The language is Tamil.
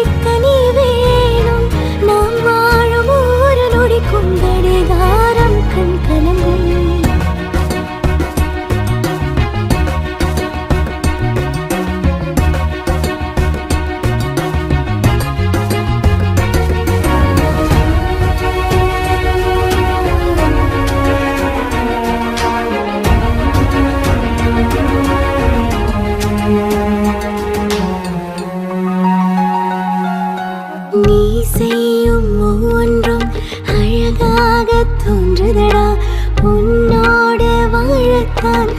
ரசிக்க நீ வேணும். நாம் வாழும் ஒரு நொடிக்கும் கடிகாரம் கண் கலங்கும். நீ செய்யும் ஒவ்வொன்றும் அழகாக தோன்றுதடா. உன்னோடு வாழத்தான்